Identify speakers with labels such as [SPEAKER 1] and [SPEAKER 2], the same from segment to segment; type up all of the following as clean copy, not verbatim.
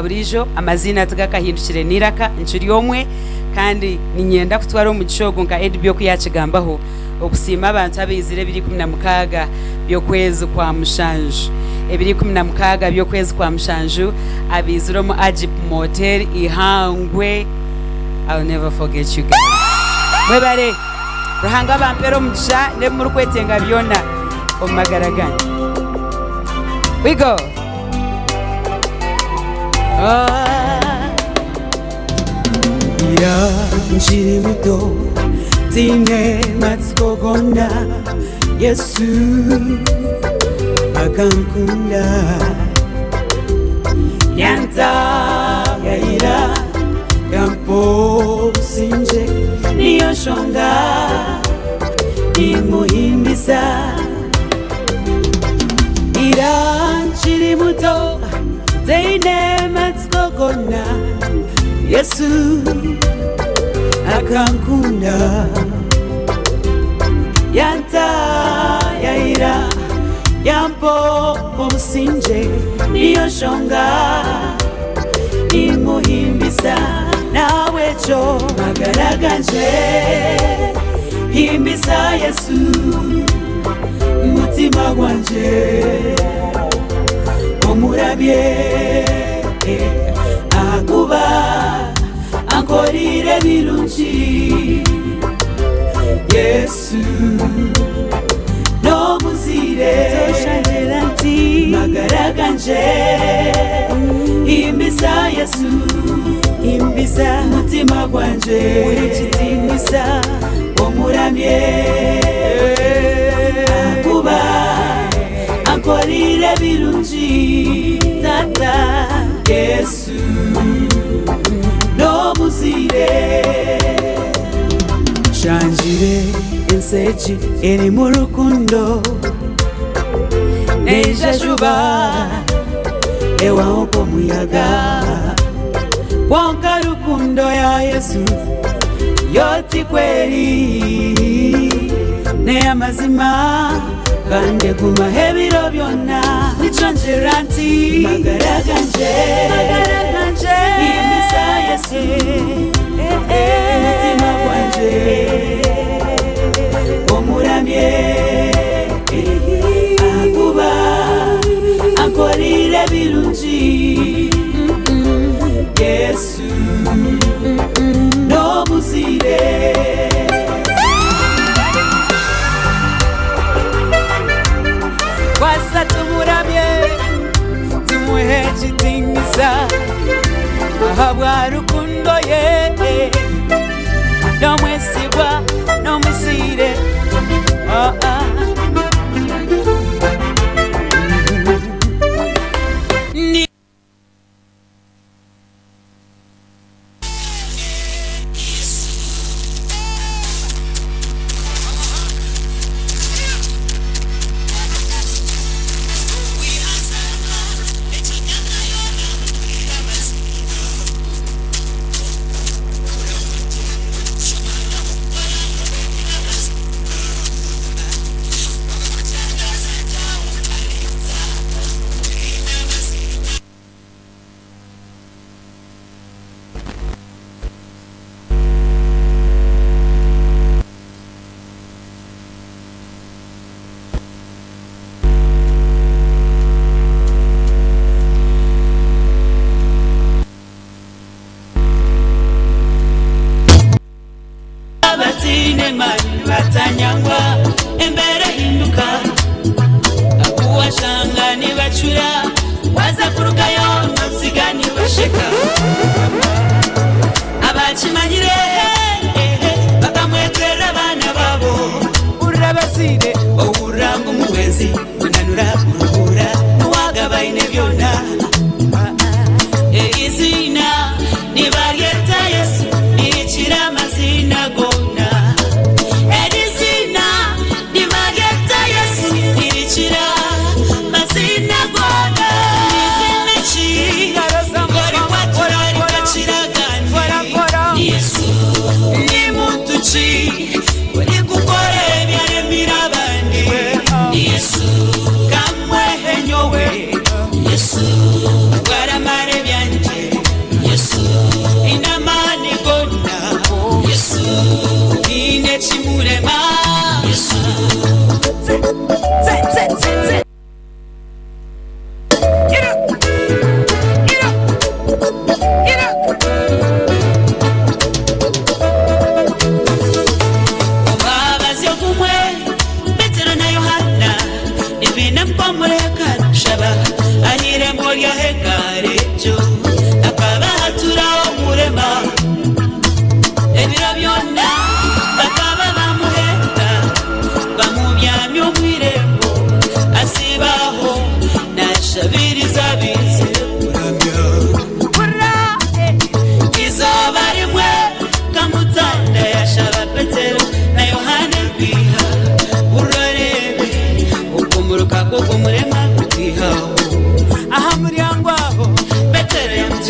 [SPEAKER 1] kaburijo amazina tugakahindukire niraka inchuri omwe kandi ninyenda kutwara mu gishogo nka edbyo kuyakigambaho okusima abantu abizire 2016 byokwezi kwa mushanju 2016 byokwezi kwa mushanju abiziro mu Ajip Motel ihangwe. I'll never forget you guys. Mwebare ruhanga bampero mugisha ne muri kwetenga byona omagaraganya. We go.
[SPEAKER 2] Ya njiri muto tine matskogona Yesu akankunda yanta yaira kampo sinje niyo shonga imuhimbisa ira njiri muto tine matskogona Yesu akankunda yanta yaira yampo omusinje niyo shonga imuhimbisa nawe cho magaraganje himbisa Yesu mutima gwanje omurabye akuba Ankwatiriire birungi Yesu no muzire toshanira nti magaraganje imbisa Yesu imbisa mutima gwanje urikitimbisa omuramye akuba Ankwatiriire birungi tata Yesu no muzire shanjire ensechi eri mu rukundo neja juba ewaho ko muyaga wonka rukundo ya Yesu yoti kweri ne amazima kande kumahebiro byona nichonjera nti magaraganje imbisa Yesu mutima gwanje omuramye akuba Ankwatiriire birungi Yesu no muzire kwasa tumuramye tumuhe kitingisa ahabwa rukundo ye no mwesigwa no musire batanyangwa embere hinduka akuwashanga nibacura waza kurugayo nozigani basheka abakimanyire bakamwetera abana babo urabasire oburanga umuwezi unanura urubura wagabaine byona izina nibaryeta Yesu ikira amazina gona mazina gona izina chi ngori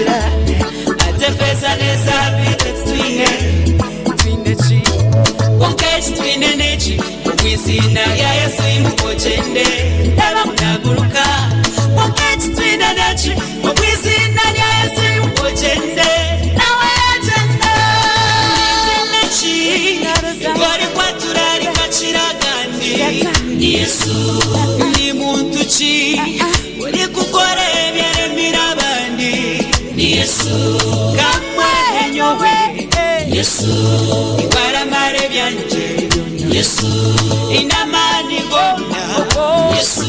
[SPEAKER 1] kugira atefesa neza bitwine chi Wonkechi twine nechi Wizina ya Yesu imukojende Eba munaguruka Wonkechi twine nechi Wizina ya Yesu imukojende Nawe ajenda Wizina chi Wari kwa turari kachiragani Yesu Ni muntu chi Wari kukore byere mirabandi Yesu Kamwe henyowe Yesu Iwara mare byanje Yesu Inamani gona Yesu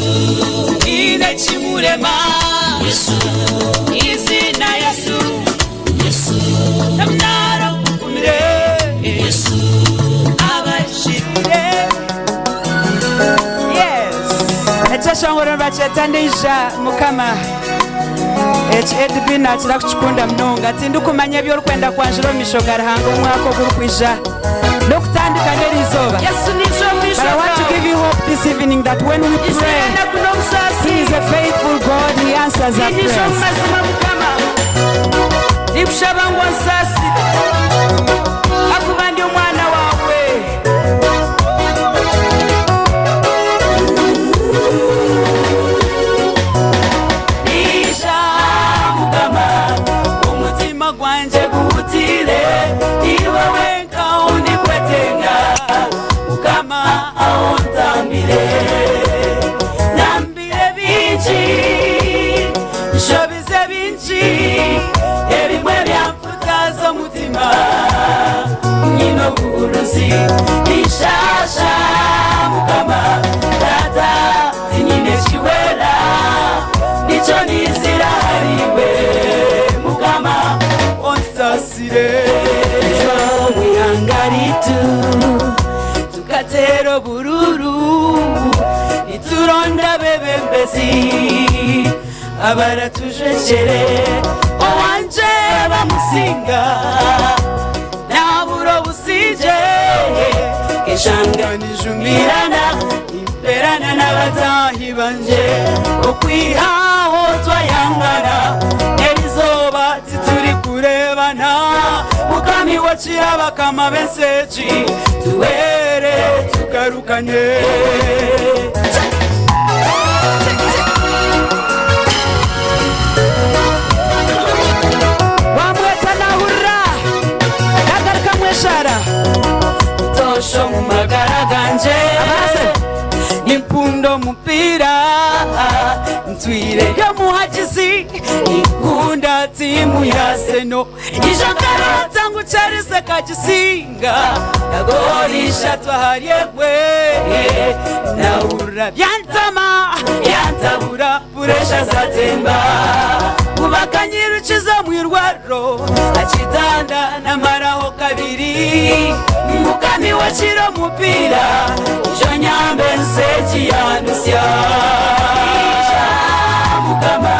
[SPEAKER 1] Ine chimurema Yesu Izina Yesu Yesu Namnaro kumire Yesu Abashire Yes Echashongoro bachetandisha mukama edibina kirakuchikunda mnonga tindukumanya by'orukwenda kwanjira mishogara hango mwako gurukwija nokutandika nerizoba But I want to give you hope this evening that when we pray He is a faithful God, He answers our prayers akubandi omwana wawe gwanje guhutire iwe wenka undi kwetenga ukama aontambire nambire binchi shobize binchi ebimwe byamfutazo mutima nyino buruzi ishasha mukama tata tinyine chiwela nicho nizira hariwe mukama onsasire mwihangaritu tukatero bururu ituronda bebembezi abaratujejere owanje bamusinga naburo busije keshanga nijumirana imperana n'abatahi banje okwihaho twayangana erizoba tituri kurebana mukami wacira bakama benseji tuwere tugarukane wamweta nahurra nagaruka mweshara tosho mumagara ganje nimpundo mupira ntwire yo muhajizi ikunda timu ya Seno ijangara tangu charise kajisinga nagorisha twahariyegwe naura byantama yantabura puresha zatemba mubakanyirukiza mwirwaro akitanda namaraho kabiri mukami waciro mupira ijo nyambe nseji yandusya mukama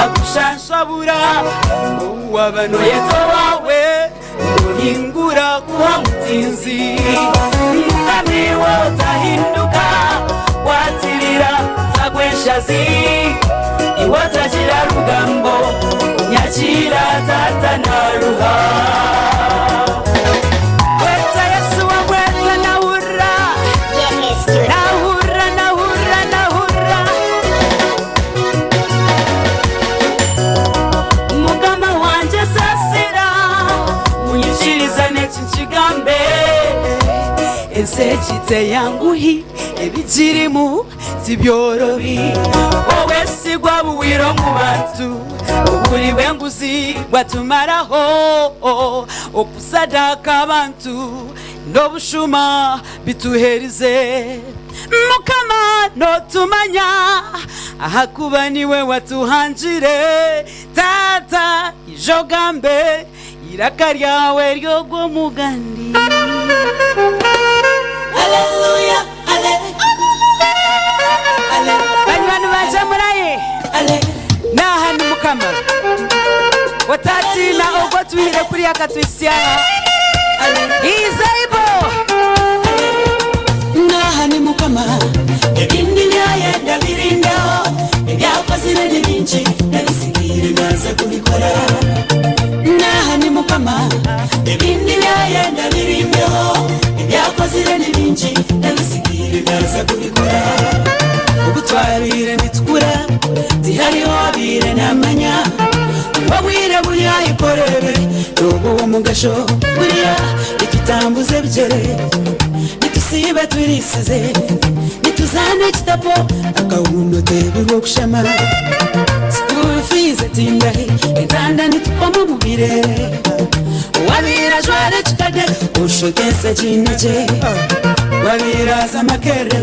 [SPEAKER 1] agushanshabura uwabano yeto wawe uhingura kuwa mutinzi mukami wotahinduka watirira tagweshazi iwatagira rugambo nyakira tata naruha weta Yesu wamweta nahurra nahurra nahurra nahurra mukama wanje sasira munyishiriza nechinchigambe ensechite yanguhi ebijirimu tibyorobi wowe no mu bantu ukuri wenguzi watumaraho okusadaka abantu n'obushuma bituherize Mukama no tumanya ahakuba niwe watuhanjire tata ijogambe iraka ryawe ryogo mugandi
[SPEAKER 2] Hallelujah,
[SPEAKER 1] banywana baje muraye naha ni Mukama watati na ogwo tuhire kuri akatwisya He's able
[SPEAKER 2] naha ni Mukama ebindi byayenda birindaho ebyakozire ni byinshi nabisigire naza kubikora naha ni Mukama ebindi byayenda birindaho ebyakozire ni byinshi nabisigire naza kubikora ubutwabire nitukura zihariho abire namanya wabwire buriya ikorebe n'ubu mugasho buriya itutambuze bigere nitusiba turisize nituzane kitapo akawundo tebirwo kushama school fees atindahi entanda nitukoma mu birere wabira jware chikade ushokese chineche wabira za makere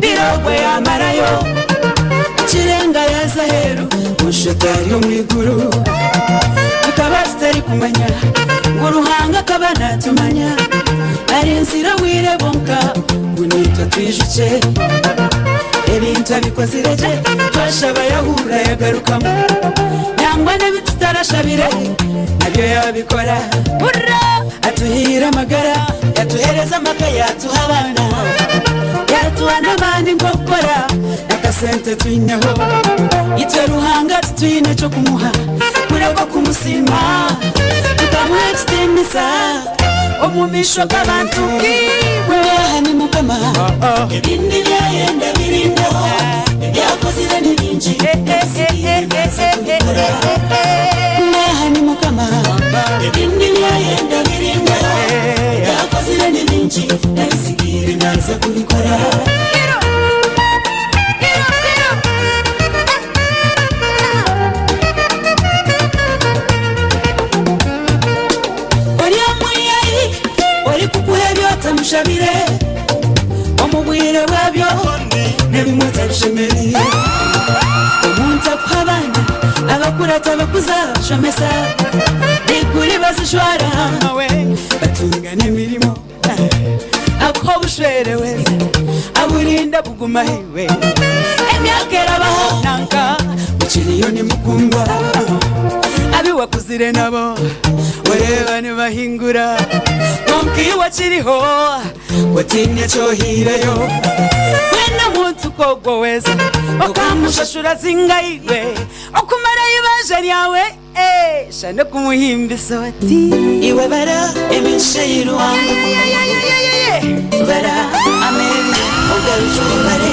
[SPEAKER 2] birogwe amarayo chirenga ya zaheru ushotari umwiguru tukabastari kumanya nguruhanga kabana tumanya ari nzira wirebonka bunitwa twijuce ebintu abikozireje twashaba yahura yagarukamo nangwa nebitutarashabire nabyo yabikora urra atuhira amagara yatuhereza amaka yatuhabana yatuhana abandi ngokora nakasente twinaho yitwe ruhanga twine cyo kumuha kurego kumusima tukamuha extemisa omumisho k'abantu iwe ni Mukama ebindi byayenda birindaho ebyakozire ni byinshi naha ni Mukama ebindi byayenda birindaho ebyakozire ni byinshi nabisigire naza kubikora mushabire omubwire wabyo nebimweta bishemeriye omuntu akuhabana abakurata abakuza shomesa biguri bazishwara batunga n'emirimo akuho bushwere weza aburinda buguma hiwe emyaka erabaho nanka ukiriyo ni mukundwa abiwakuzire nabo wareba ntibahingura nonkiwa kiriho watinya cyohireyo wena muntu kogwo weza okamushashura zingaiwe okumara ibaje ryawe shane kumuhimbisa wati iwe bara emishe yiruhanga bara Amelia ogarujubare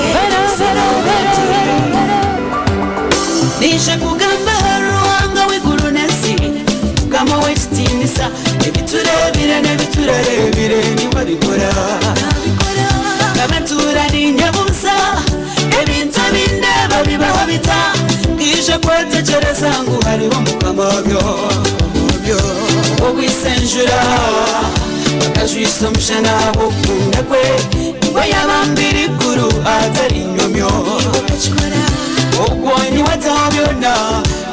[SPEAKER 2] nisha kugamba ruhanga wiguru nesi kama wechitinisa nebiturebire niwe bikora kabatura ninyabusa ebintu bindeba bibaho bita ije kwetekereza ngo hariho Mukama wabyo ogwisenjura akajwisa omushana wokunda kwe ngo yabambiri guru atari nyomyo ogwonyi wataho byona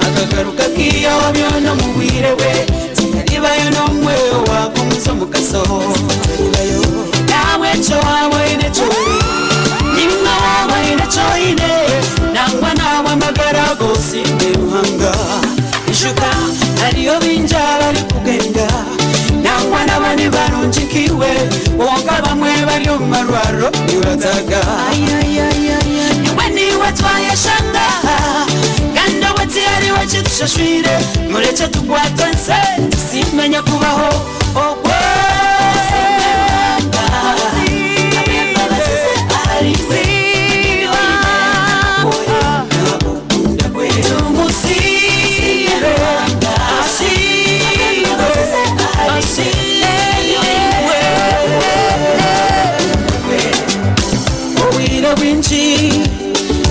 [SPEAKER 2] akagaruka kiyaho byona mu bwire we taribayo nomwe wakumuza mukaso taribayo nawe cyo wabaine cyori nimwe wabaine cyoine nangwa nawe amagara gose iruhanga ishuka ariyo binja bari kugenda nangwa nabandi barunjikiwe wonga bamwe bari mu marwaro yurataga niwe niwe twayashanga kanda wati ari wachitushashwire murece tukwatanse simenya kubaho ogwe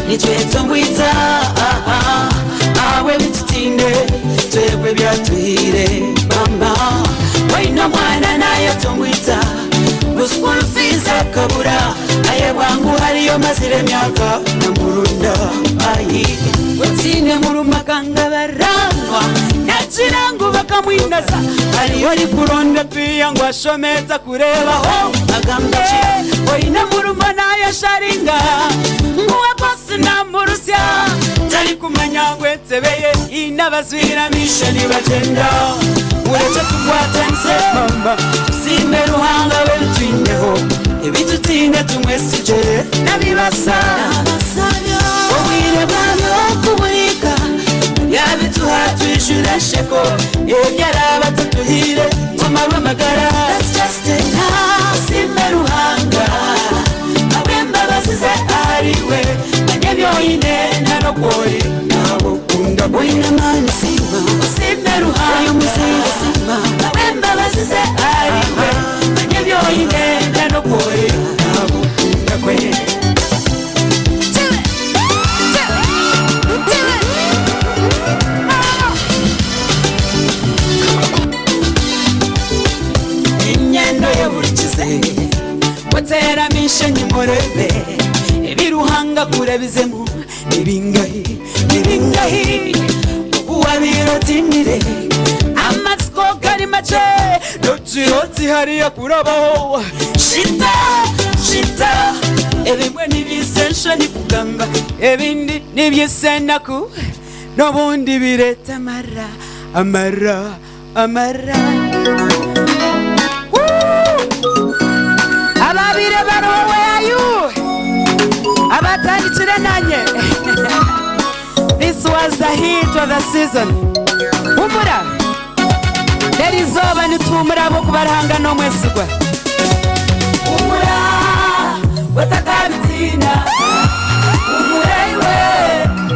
[SPEAKER 2] nitwe tongwita school fees akabura aye wangu hariyo mazire myaka namurunda ayi utine murumakanga baranwa nachirangu bakamwinaza hariyo likuronda pia ngo ashomeza kurebaho agamba oina murumana yasharinga nguwa bosi na murusya tari kumanya gwetebeye inabazwira mishani bagenda uretse tugwatense mama sime ruhanga betwineho ebitutinga tumwesije nabibasa obwire bwabo kubulika yabituhatwishyura sheko ebyaraba tutuhire tumarwe amagara sime ruhanga abembabazize ariwe anyabyoyine narokore nabukunda bwina mani sima sime ruhanga muzire sima abembabazize ariwe anyabyoyine narokore nabukunda kwe watera misha nyimorebe ebiruhanga kurabizemu ibingahi uwabirotinire amatsko gari mace dojiroti hariya kurabaho shita ebimwe nibisensha nikugamba ebindi nibyesenaku nobundi bireta amara ababire bano where are you abatandikire nanye this was the hit of the season umura lero izoba nitumura bo kubarahanga no mwesigwa umura watakabitina umura iwe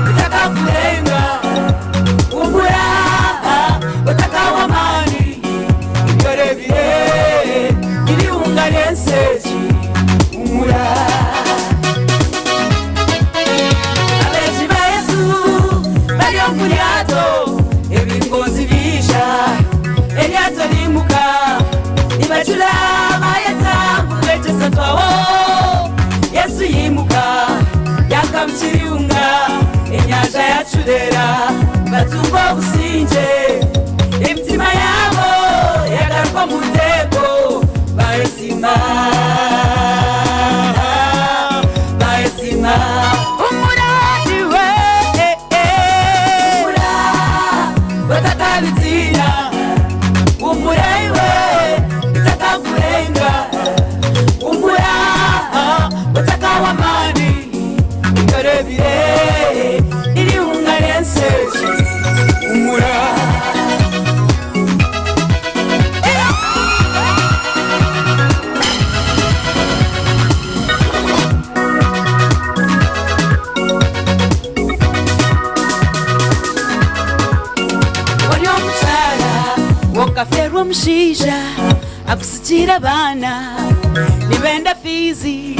[SPEAKER 2] utakakurenga umura watakawamani ibyorebire iriunganenseji umura abeji ba Yesu bariyo kuryato ebingozi bisha elyato limuka nibajula bayetangulegesa twawo Yesu yimuka yakamchiriunga enyanja yachulera batumba obusinje emitima yabo yagaruka mu ntego baesima umuradiwe umura watakabitina umuraiwe itakakurenga umura watakawamani ikorebire iriunganenseji umura kaferwa mshija akusichira bana nibenda fizi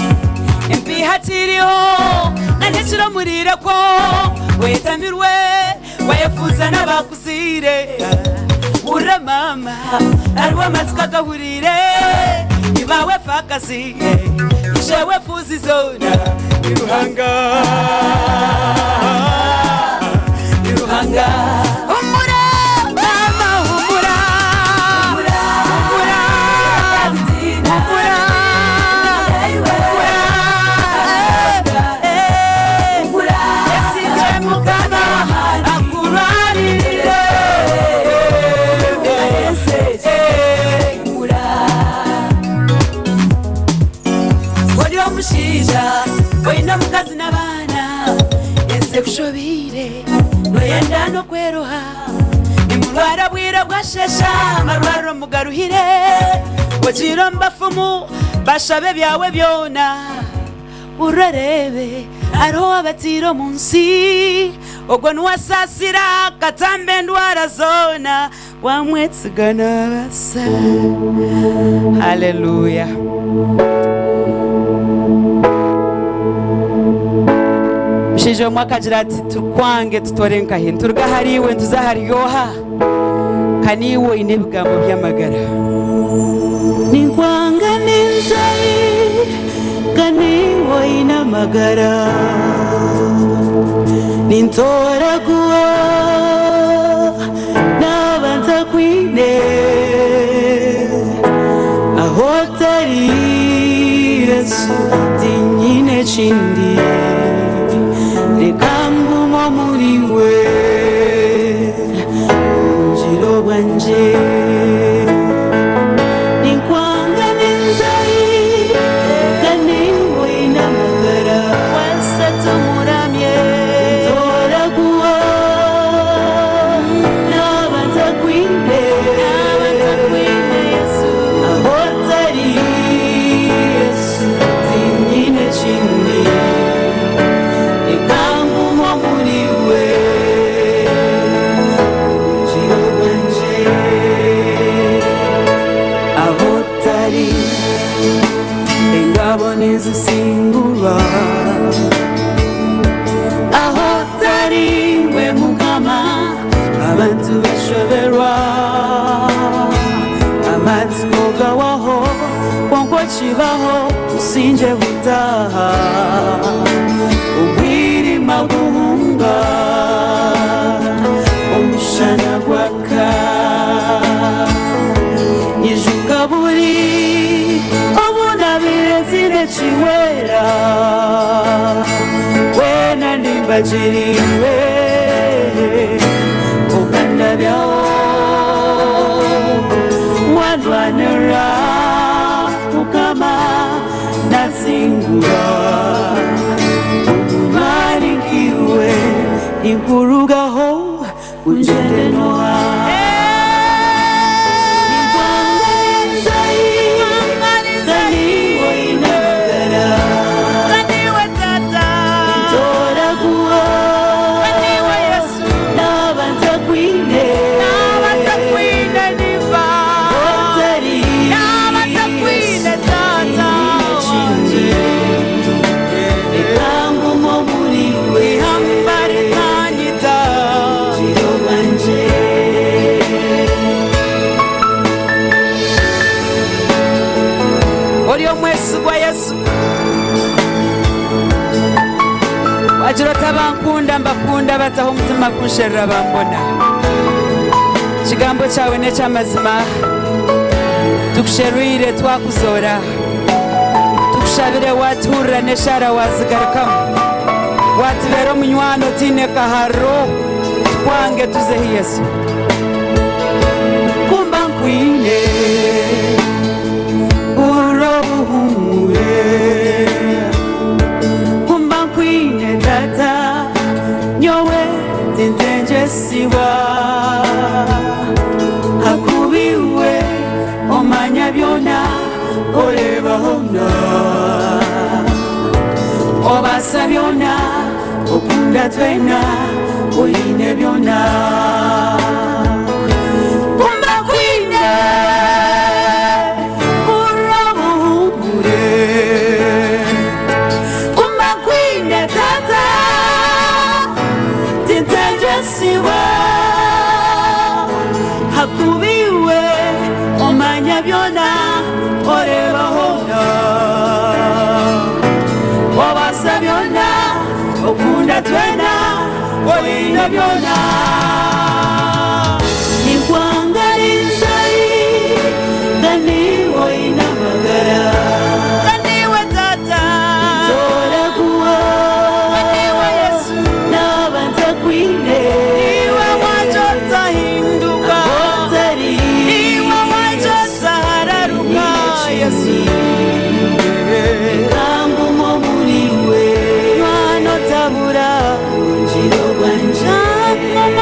[SPEAKER 2] empi hatiriho nanechiro murira ko wetamirwe wayefuza n'abakuzire ura mama arwa matsika gahurire ibawe fakasi ishewe fuzi zona iruhanga Boina mukazi n'abana ese kushobire noyenda no kweroha imurwara bwira bwashesha marwaro mugaruhire wajiro mbafumu bashabe byawe byona urarebe aro abatiro munsi ogwo nuwasasira katambe ndwara zona wamwetsigana basa. Hallelujah. Mshije mwaka jirati tukwange tutorenka hin turga hariwe tuzahariyoha kaniwo inebwamo byamagara ni kwanga ni magara nintoragua nabanza kwine ahotari Yesu tinyine chindi rekangumo muriwe njiro bwanje singura ahotari we mukama abantu bashoberwa amatskoga waho konko chibaho usinje butaha ubwiri maguhunga umushana gwaka yijukaburi chiwera wena ndimbajiriwe ukanda byao mwadwanira ukama nasingura umarikiwe inkurugaho unjende noa Wajiro tabankunda mbakunda bataho umutima kunsherera bambona kigambo cyawe ne cyamazima tukusherwire twakuzora tukushabire watura ne shara wazigarukamo watubera munywano tine kaharo twange tuzehi Yesu kumba nkwine urobuhumure tata nyowe tintenje siwa hakubiwe omanya byona oleba hona obasa byona okunda twena oyine byona kumba kwine siwa hakubiwe omanya byona oreba hona obasa byona okunda twena oyina byona nikwangaliza dani oyina magara Mama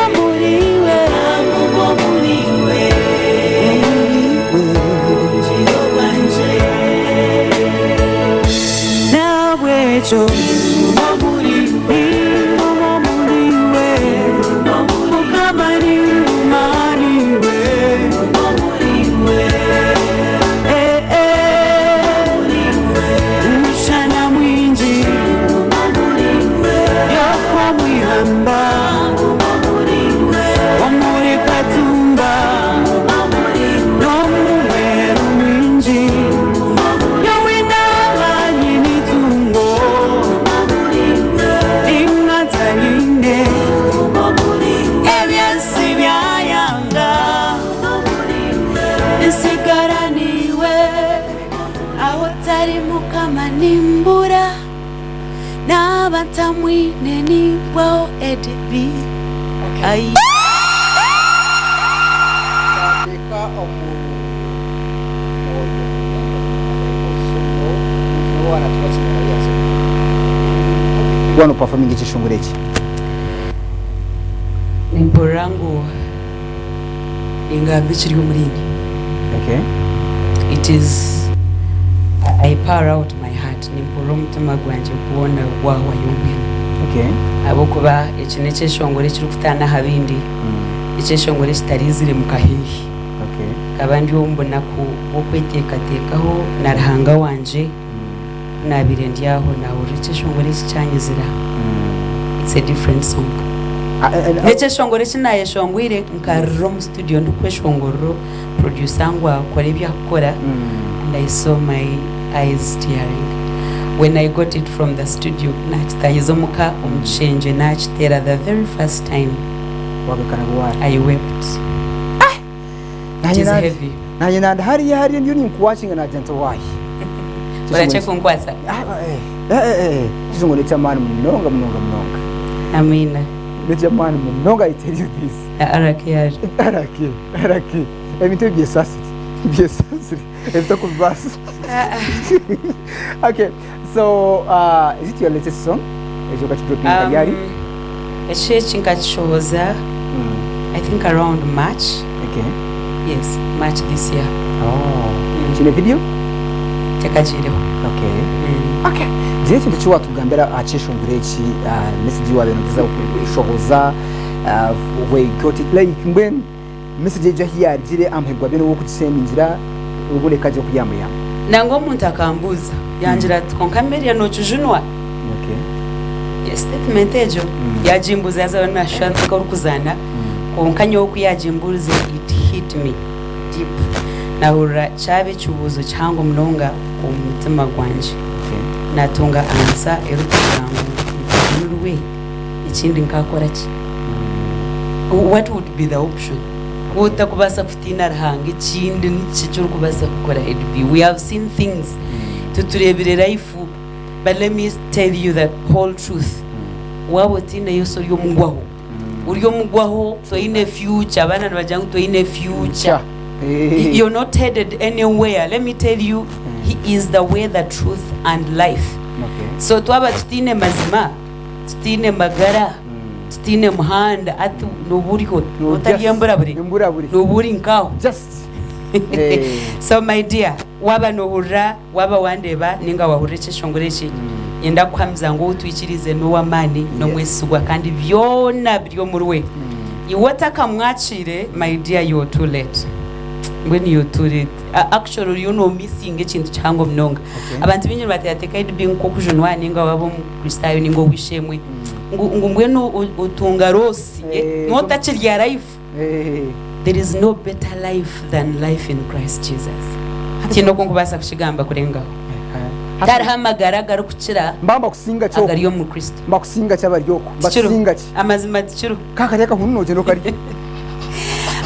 [SPEAKER 2] mwine nibo edb ai
[SPEAKER 3] Wano performing ekishongorechi
[SPEAKER 2] nimporangu ingambe kiri omulindi.
[SPEAKER 3] Okay.
[SPEAKER 2] It is I pour out my heart nimpora omutima gwanje kuwona gwawa y'omwene.
[SPEAKER 3] Okay.
[SPEAKER 2] Abokuba ekyo nekyeshongore kiri kutaana habindi ekyeshongore kitarizire mu kahehi.
[SPEAKER 3] Okay.
[SPEAKER 2] Kabandi ombonaku okweteekateekaho na Ruhanga wanje nabire ndyaho nahurira ekyeshongore kikyanyizira. It's a different song. Nekyeshongore kinayeshongwire nkarira omu studio ndikweshongorero producer ngwa akora ebyakukora and I saw my eyes tearing. When I got it from the studio nakitahiza omuka omukishenje nakiteera the very first time I wept. It is heavy.
[SPEAKER 3] Nanye nandi hariya ndiyo ninkuwatchinga najenta wayi.
[SPEAKER 2] Uracheka unkwasa?
[SPEAKER 3] Kishongore ky'amaani munonga.
[SPEAKER 2] Amina.
[SPEAKER 3] Neky'amaani munonga, I tell you this. Arake. Ebintu byesasiri. Ebitakubaasa. Okay, so is it your latest song? Ejoka kidroping kayari?
[SPEAKER 2] Ekyo nkakishoboza I think around March.
[SPEAKER 3] Okay.
[SPEAKER 2] Yes, March this year.
[SPEAKER 3] Oh. Kine video?
[SPEAKER 2] Tekakiriho.
[SPEAKER 3] Okay. Zile ekintu kiwatugambira akyeshongore eki message wawe nziza okushoboza we got it like when message ejo hiyagire amhegwa bino wokukisemingira ubuleka je kuyamuyama
[SPEAKER 2] nango omuntu akambuza yangira ati konka Amelia nokijunwa.
[SPEAKER 3] Okay.
[SPEAKER 2] Yes, statement ejo yajimbuza yaza na shanta ko kuzana konka nyo kuyajimbuza it hit me deep. Nahura cyabe cyubuzo cyangwa munonga umutima gwanje. Natunga ansa erukugango nurwe ikindi nkakora ki. What would be the option? Utakubasa kutina Ruhanga ikindi nikicyo kubasa gukora edb. We have seen things tuturebire life, but let me tell you the whole truth. Wabo tina yoso ryo mugwaho uriyo mugwaho to in a future abana bajangu to in a future. You're not headed anywhere. Let me tell you, he is the way, the truth and life.
[SPEAKER 3] Okay.
[SPEAKER 2] So twaba tutine mazima, tutine magara, tutine muhanda atu noburiho utagiyambura buri noburi nkaho
[SPEAKER 3] just
[SPEAKER 2] So my dear, waba nohura waba wandeba ninga wahurira ekishongore eki yenda kwamza ngo utwikirize no wamani no mwesugwa kandi byona byo murwe iwota kamwachire. My dear, you are too late. When you do it actually you know missing ekintu cyango mnonga abantu binyi batiyateka idbi nko kujunwa ninga wabo mu Kristayo ningo wishemwe ngumweno utunga rosi not actually your life. There is no better life than life in Christ Jesus. Kino kongubasa kushigamba kurenga Tarhamagara garukira
[SPEAKER 3] mbamba kusinga cyo
[SPEAKER 2] agariyo mu Kristo
[SPEAKER 3] mbakusinga cyabaryoko basinga ki
[SPEAKER 2] amazima tchiro
[SPEAKER 3] kakareka hunno je no kari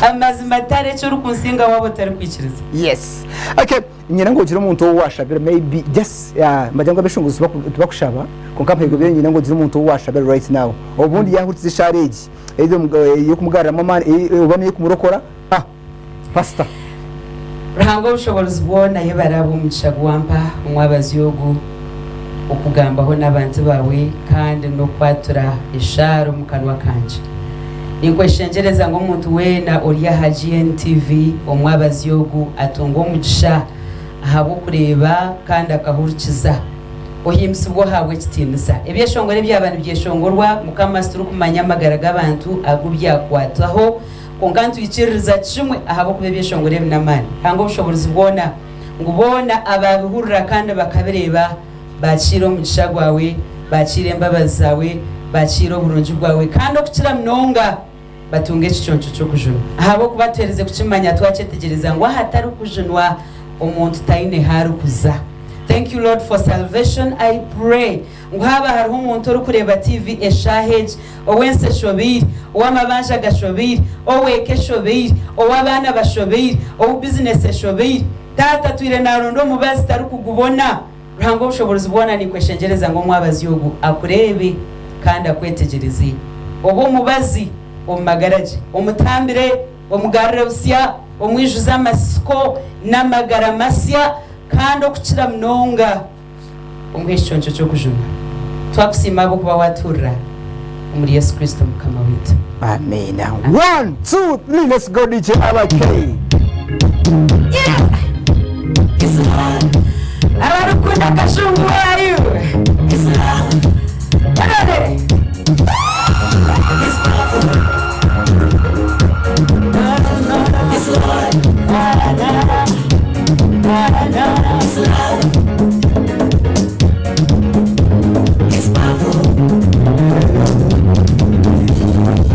[SPEAKER 2] amazima tare cyo rukunsinga wabo tari kwikiriza.
[SPEAKER 3] Yes. Okay, nyina ngo gira umuntu washabira maybe just mbajanga beshunguzi bakushaba konkampego byo nyina ngo gira umuntu washabira right now obundi yahutse shareji ezo yo kumugara mama ubane kumurokora pastor
[SPEAKER 2] Ruhanga ubushobozi bwona yebarabo umucagwampa umwabazi yogu okugambaho n'abantu bawe kandi no kwatura isharo mu kanwa kanje. Nikweshengereza ngo umuntu wena oriya HGN TV omwabazi yogu atunga umugisha ahabo kureba kandi akahurikiza ohimsi bwo habwe kitinisa ebyeshongore by'abantu byeshongorwa mukamasturu kumanya amagara g'abantu agubyakwataho konkantu ikiririza kimwe ahabo kubebyeshongore binamani hango bushobozi bwona ngubona ababihurira kandi bakabireba bakiro umugisha gwawe bakire imbabazi zawe bakiro burungi bwawe kandi okukira mnonga batunge kichoncho cyo kujunwa ahabo kubatereze kukimanya twacetegereza ngo hatari kujunwa umuntu taine harukuza. Thank you Lord for salvation. I pray ngwaba hariho umuntu uri kureba TV eshahage owense shobiri owamabanja gashobiri oweke shobiri owabana bashobiri ow business shobiri tata twire narondo mubazi tari kugubona Ruhango bushobozi bwona ni kweshengereza ngo mwabazi yogu akurebe
[SPEAKER 1] kandi akwetegereze oba omubazi omumagaraje omutambire omugarura busya omwijuza amasiko n'amagara masya kandi okukira munonga omuha ekicuncu ky'okujuma twakusiima abokuba waturra omuri Yesu Kristo mukama witu.
[SPEAKER 3] Amen. 1 2 3 let's go DJ RK.
[SPEAKER 1] Yeah. It's love. Abarukunda kashungu where are you? It's love. Ready? It's powerful. It's love. It's love. It's powerful.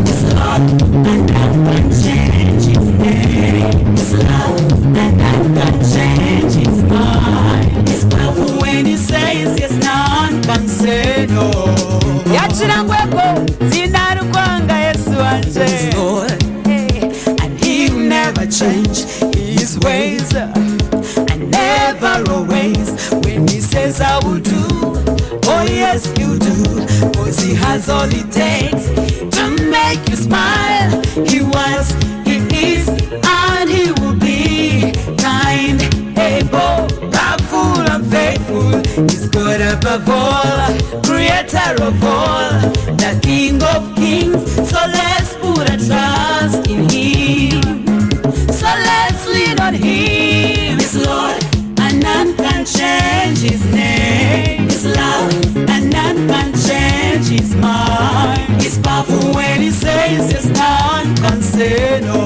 [SPEAKER 1] It's love, and I can change its name. It's love, and I can change its mind. It's powerful when it says yes, none can say no. Yachirangweko, zinarukwanga Yesu wanje. He's Lord, and He will never change His ways, and never always. When He says I will do, oh yes you do, 'cause He has all it takes to make you smile. He was, He is, and He will be kind, able, powerful and faithful. He's good above all, creator of all, the King of kings. So let's put our trust in Him. So let's lean on Him. He's Lord, and none can change His name. He's love, and none can change His mind. He's powerful when He says yes, none can say no.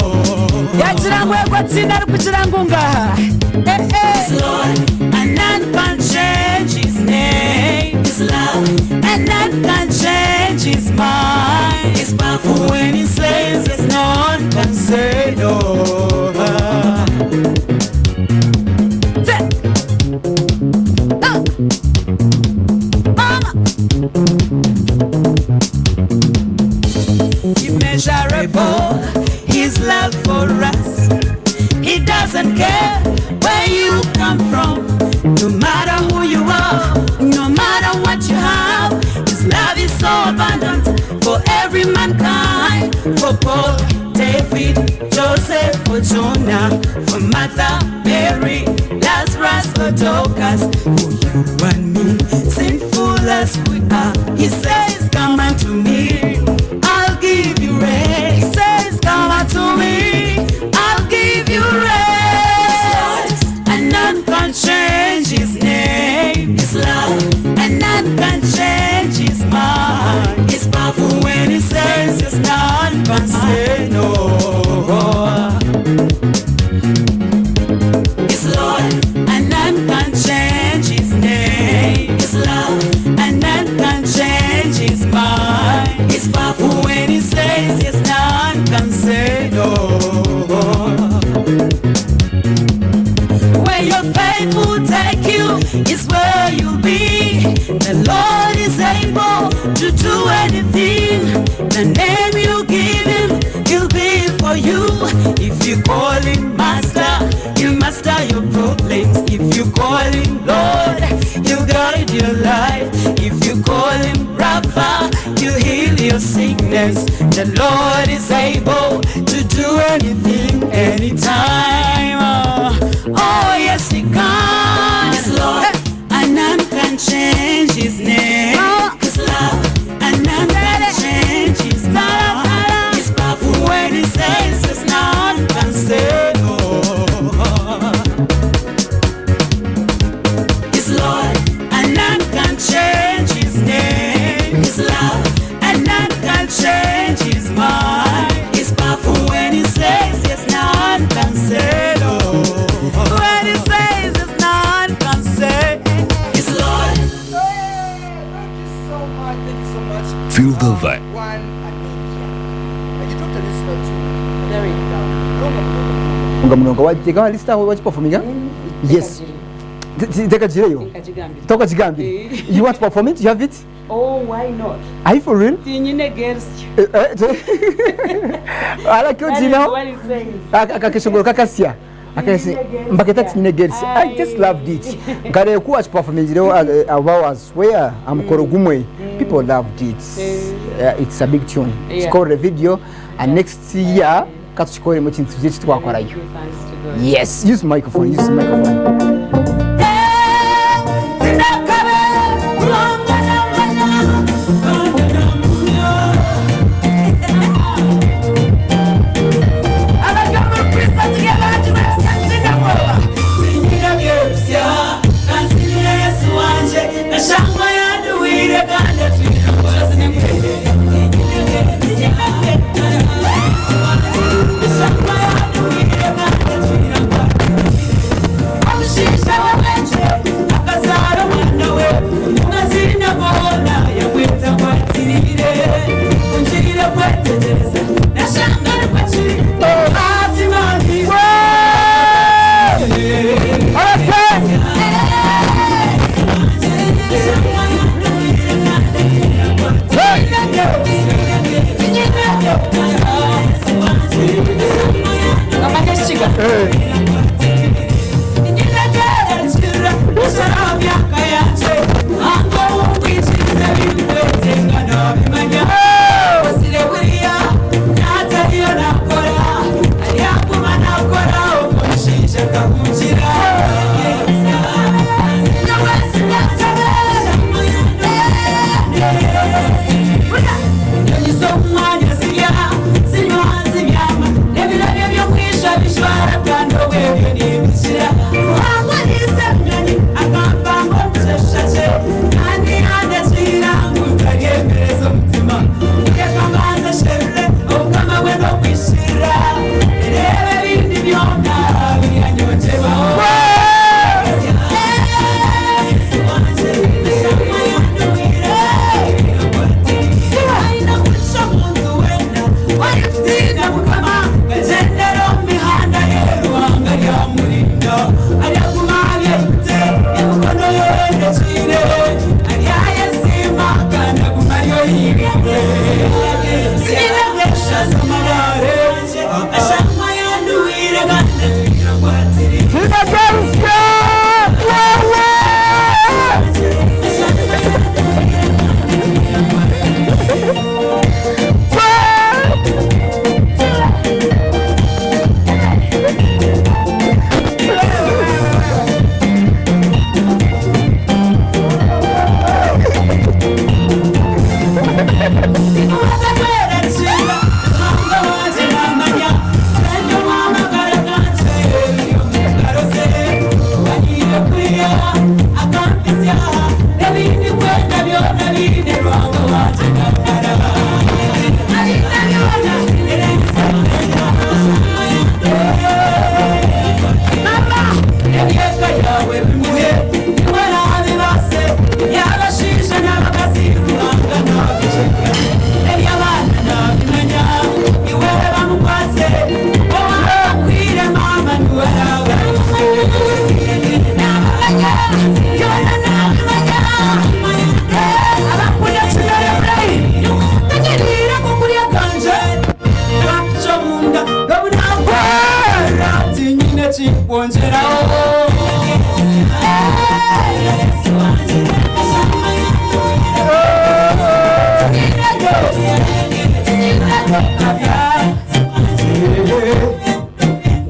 [SPEAKER 1] Yachirangweko tsinarukuchirangunga. He's Lord, and none can change His name. He's love, and none can change His mind. He's powerful when He says yes, none can say no. Immeasurable, His love for us. He doesn't care where you come from, no matter who you are, no matter what you have. His love is so abundant for every mankind. For Paul, David, Joseph, for Jonah, for Martha, Mary, Lazarus, for Dorcas, for you and me, sinful as we are. He says, come unto me, I'll give you rest. He says, come unto me, I'll give you rest. And none can change His name. His love, and none can change His mind. He's powerful when He says yes, none can say no. His Lord, and none can change His name. His love, and none can change His mind. He's powerful when He says yes, none can say no. Where your faith will take you is where you'll be. The Lord is able to do anything. The name you give Him, He'll be for you. If you call Him Master, He'll master your problems. If you call Him Lord, He'll guide your life. If you call Him Rapha, He'll heal your sickness. The Lord is able to do anything, anytime. Oh yes, He can. His Lord, and none can change His name. His love, and none can change His mind. He's powerful when He says yes, none can say no. His Lord, and none can change His name. His love, and none can change His mind. He's powerful when He says yes, none can say no. When He says yes, none can say. His Lord.
[SPEAKER 3] Thank you so much. Thank you so much.
[SPEAKER 4] Feel the vibe.
[SPEAKER 3] One Amelia. And you talked to this one too.
[SPEAKER 1] There we go.
[SPEAKER 3] Munga wajega lista ho performing? Yes. Take a jireyo. Toka jigambi. You want to perform it? You have it?
[SPEAKER 1] Oh, why not?
[SPEAKER 3] Are you for real?
[SPEAKER 1] Tinyine girls.
[SPEAKER 3] I like your
[SPEAKER 1] That is
[SPEAKER 3] Gino.
[SPEAKER 1] what it says.
[SPEAKER 3] Akakishongoro kakasia. akase mbaketa tinyine girls. I just loved it. Ngare ku watch performance leo hours where amukoro gumwe. People loved it. It's a big tune. Score the video and next year katuchikore mu kintu cye twakorayo. Yes, use microphone.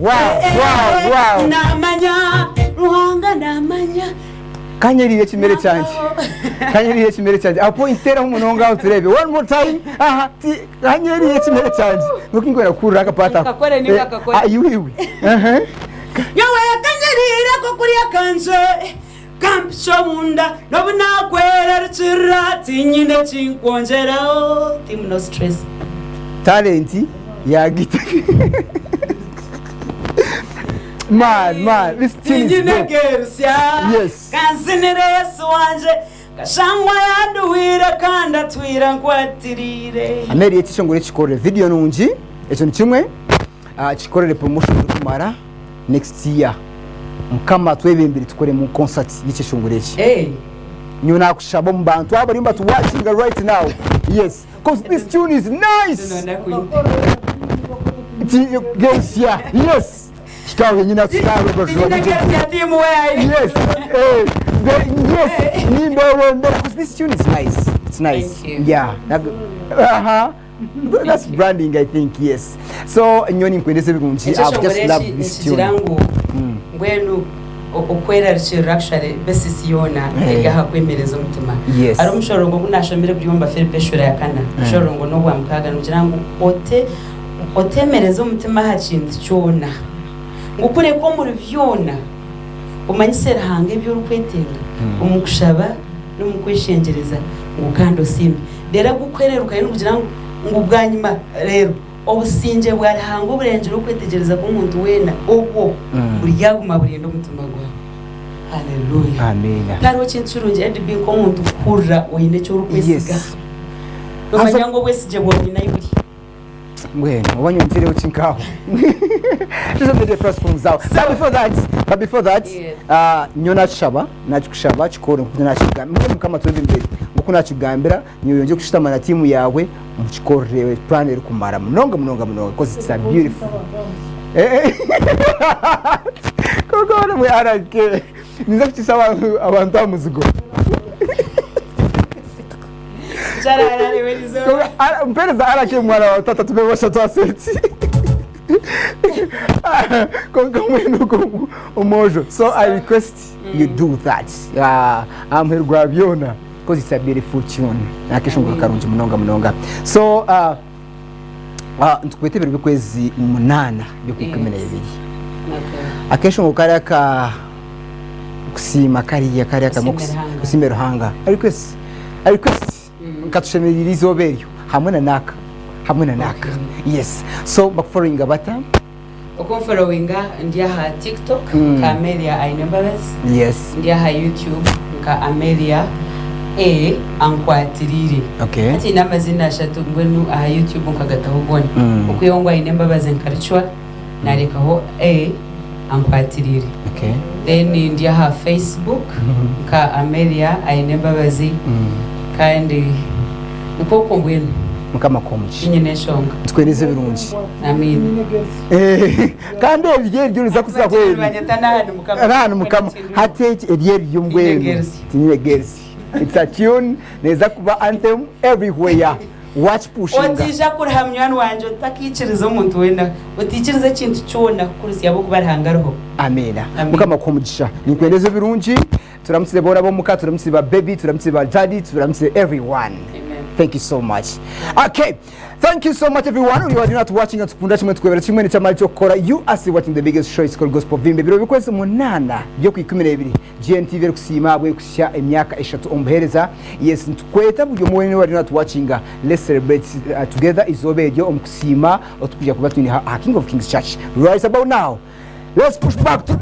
[SPEAKER 3] Wow.
[SPEAKER 2] Namanya, Ruhanga namanya.
[SPEAKER 3] Kanyerire kimere cyanje. Apo intera umuntu ngaho turebe. One more time. Aha, kanyerire kimere cyanje. Looking kwa kurura kapata.
[SPEAKER 2] Kakore ni kakore.
[SPEAKER 3] Ayiwi.
[SPEAKER 2] Yawe kanyerire ko kuriya kanje. Kampsho munda nobuna kwera rutsirati nyine chinkonjera. Team no stress.
[SPEAKER 3] Talenti ya gita. Man, this thing is good. Yes.
[SPEAKER 2] Kanzinire Yesu wanje kashangwa yanduwira kanda twira Ankwatiriire.
[SPEAKER 3] Amelia tishongore chikore video nunji echo nikimwe chikorere promotion kumara next year. Mkama twebembere tukore mu concert y'ikishongore iki. Nyuna kushabo mbantu abarimba to watching right now. Yes, because this tune is nice. Yes. Chicago nyina Chicago
[SPEAKER 2] Did you get your team where?
[SPEAKER 3] Yes. Yes. Because this tune is nice. It's nice.
[SPEAKER 2] Thank you.
[SPEAKER 3] Yeah. That's branding, I think. Yes. So nyoni nkwendeze birungi. I've just loved this tune.
[SPEAKER 2] Ngwenu okwera rishira actually basis yona egaha kwemereza umutima.
[SPEAKER 3] Yes.
[SPEAKER 2] Ari umushorongo munashomere kuri yomba Philippe shura yakana. Umushorongo no gwa mukaga nugirango otemereza umutima hakintu cyona. Ngukure ko muri byona umanyisera hange byo rukwetenga umukushaba no mukwishengereza ngukando simbi dera gukwereruka yino kugira ngo ubwanyima rero obusinje bwari hango burengero kwetegereza ko umuntu wena ubwo buryaguma burindo umutima gwa. Hallelujah.
[SPEAKER 3] Amen.
[SPEAKER 2] Taro cyinsurunje edbi ko umuntu kurra oyine cyo rukwesiga. Umanya ngo wesije bwonyina yuri.
[SPEAKER 3] Bueno, wanyumvire ucinkaho. Just the first films out. But before that,
[SPEAKER 2] yes.
[SPEAKER 3] Nyona chaba, nakushaba chikoro kunashika. Mwe kama tuwe mbere. Nguko nachigambira nyonje kushitama na timu yawe muchikorere plan eri kumara mnonga because it's a beautiful. Koko mwe arake. Niza kuchisaba abantu amuzigo.
[SPEAKER 2] Jarara welizo.
[SPEAKER 3] Mpere arake mwana wa tata tumewasha twaseti. So I request you do that. I'm here Graviona because it's a beautiful tune. Nakishunga karunji mnonga. So ntukwete biri kwezi 8 byo kwikumena ibiri. Akeshunga karaka kusima kariya kusima ruhanga. I request nkatushemera izoberyo hamwe na naka. Yes. So following abata
[SPEAKER 2] following ndia ha TikTok ka Amelia Ainembabas.
[SPEAKER 3] Yes.
[SPEAKER 2] Ndia ha YouTube ka Amelia Ankwatiriire.
[SPEAKER 3] Okay.
[SPEAKER 2] Ati namazina ashatu ngwenu aha YouTube nkagataho bone ukuyongwa Ainembabas nkarchwa narekaho Ankwatiriire.
[SPEAKER 3] Okay.
[SPEAKER 2] Then ndia ha Facebook ka Amelia Ainembabas kandi ukoko ngwenu
[SPEAKER 3] mukama komji
[SPEAKER 2] nyine shonga
[SPEAKER 3] twereze birungi
[SPEAKER 2] amen
[SPEAKER 3] kandi ebiye ryuza kusa kweli ahantu mukama hateke ebiye ryumgwenu tinye girls. It's a tune neza kuba anthem everywhere. Watch pushing
[SPEAKER 2] otija kurhamywana wanje utakikiriza umuntu wenda utikiriza kintu cyona kurisi yabo kubarhangaroho.
[SPEAKER 3] Amena mukama komujisha nikwendeze birungi turamutse bora bo muka turamutse ba baby turamutse ba daddy turamutse everyone. Thank you so much. Okay, thank you so much everyone. You are not watching us kunda chimwe twebera chimwe cyamali cyo kora. You are watching the biggest show is called Gospel Vimbe. Biro bikwese munana byo kwikumira GNTV kusima bwe kusya emyaka 3 ombereza. Yes, ntukweta byo mwe wari not watching. Let's celebrate together izoberyo omkusima otukujya kuba twini King of Kings Church. Right about now. Let's push back to